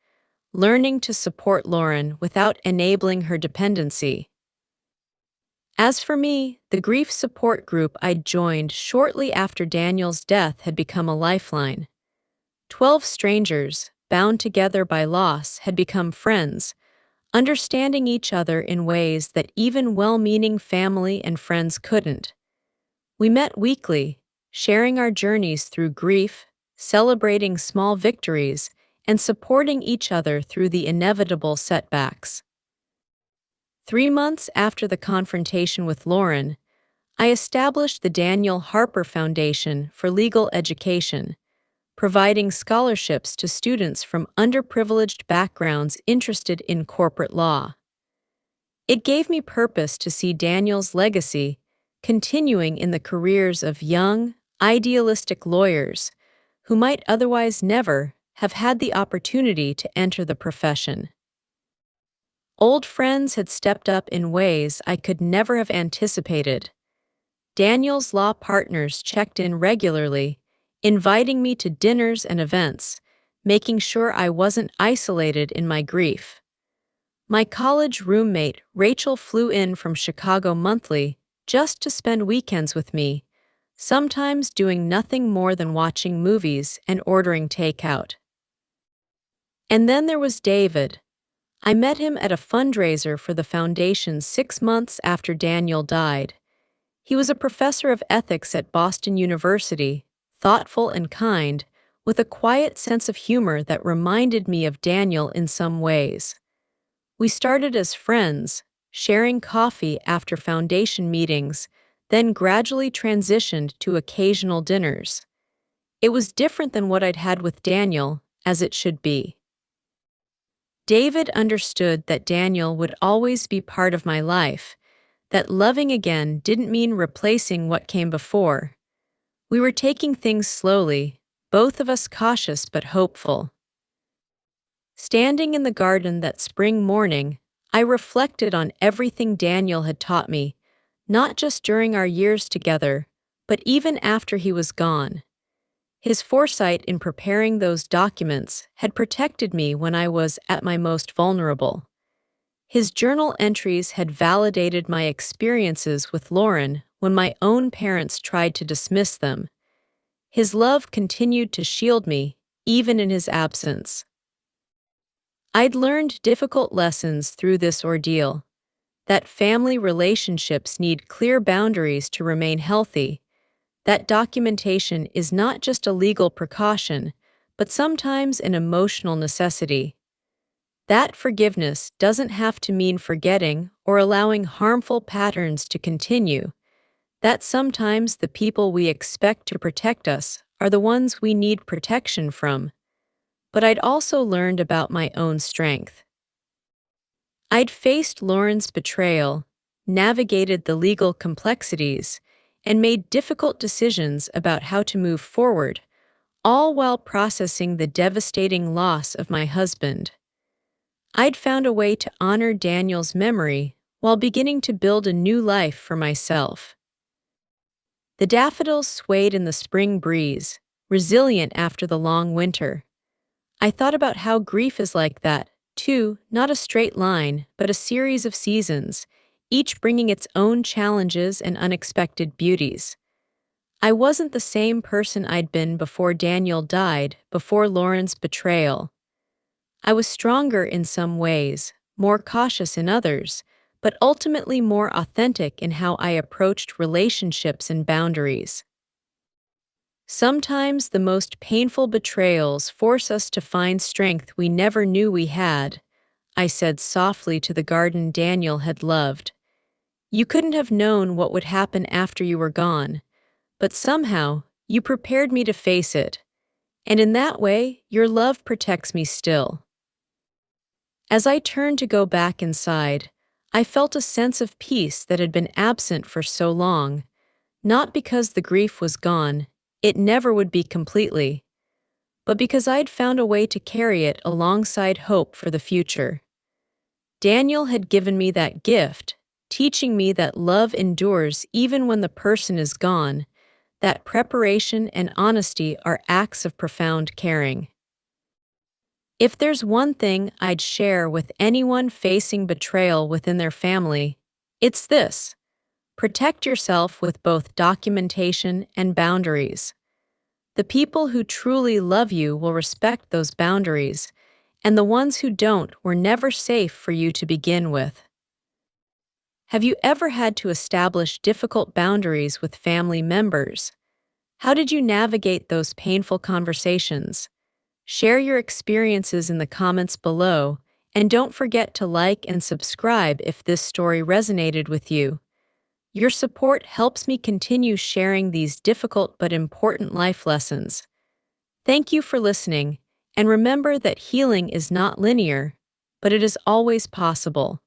Speaker 1: learning to support Lauren without enabling her dependency. As for me, the grief support group I'd joined shortly after Daniel's death had become a lifeline. 12 strangers, bound together by loss, had become friends, understanding each other in ways that even well-meaning family and friends couldn't. We met weekly, sharing our journeys through grief, celebrating small victories, and supporting each other through the inevitable setbacks. 3 months after the confrontation with Lauren, I established the Daniel Harper Foundation for Legal Education, providing scholarships to students from underprivileged backgrounds interested in corporate law. It gave me purpose to see Daniel's legacy continuing in the careers of young, idealistic lawyers who might otherwise never have had the opportunity to enter the profession. Old friends had stepped up in ways I could never have anticipated. Daniel's law partners checked in regularly, inviting me to dinners and events, making sure I wasn't isolated in my grief. My college roommate, Rachel, flew in from Chicago monthly just to spend weekends with me, sometimes doing nothing more than watching movies and ordering takeout. And then there was David. I met him at a fundraiser for the foundation 6 months after Daniel died. He was a professor of ethics at Boston University, thoughtful and kind, with a quiet sense of humor that reminded me of Daniel in some ways. We started as friends, sharing coffee after foundation meetings, then gradually transitioned to occasional dinners. It was different than what I'd had with Daniel, as it should be. David understood that Daniel would always be part of my life, that loving again didn't mean replacing what came before. We were taking things slowly, both of us cautious but hopeful. Standing in the garden that spring morning, I reflected on everything Daniel had taught me, not just during our years together, but even after he was gone. His foresight in preparing those documents had protected me when I was at my most vulnerable. His journal entries had validated my experiences with Lauren when my own parents tried to dismiss them. His love continued to shield me, even in his absence. I'd learned difficult lessons through this ordeal, that family relationships need clear boundaries to remain healthy, that documentation is not just a legal precaution, but sometimes an emotional necessity. That forgiveness doesn't have to mean forgetting or allowing harmful patterns to continue, that sometimes the people we expect to protect us are the ones we need protection from. But I'd also learned about my own strength. I'd faced Lauren's betrayal, navigated the legal complexities, and made difficult decisions about how to move forward, all while processing the devastating loss of my husband. I'd found a way to honor Daniel's memory while beginning to build a new life for myself. The daffodils swayed in the spring breeze, resilient after the long winter. I thought about how grief is like that, too, not a straight line, but a series of seasons, each bringing its own challenges and unexpected beauties. I wasn't the same person I'd been before Daniel died, before Lauren's betrayal. I was stronger in some ways, more cautious in others, but ultimately more authentic in how I approached relationships and boundaries. Sometimes the most painful betrayals force us to find strength we never knew we had, I said softly to the garden Daniel had loved. You couldn't have known what would happen after you were gone, but somehow you prepared me to face it, and in that way your love protects me still. As I turned to go back inside, I felt a sense of peace that had been absent for so long, not because the grief was gone, it never would be completely, but because I'd found a way to carry it alongside hope for the future. Daniel had given me that gift, teaching me that love endures even when the person is gone, that preparation and honesty are acts of profound caring. If there's one thing I'd share with anyone facing betrayal within their family, it's this: protect yourself with both documentation and boundaries. The people who truly love you will respect those boundaries, and the ones who don't were never safe for you to begin with. Have you ever had to establish difficult boundaries with family members? How did you navigate those painful conversations? Share your experiences in the comments below, and don't forget to like and subscribe if this story resonated with you. Your support helps me continue sharing these difficult but important life lessons. Thank you for listening, and remember that healing is not linear, but it is always possible.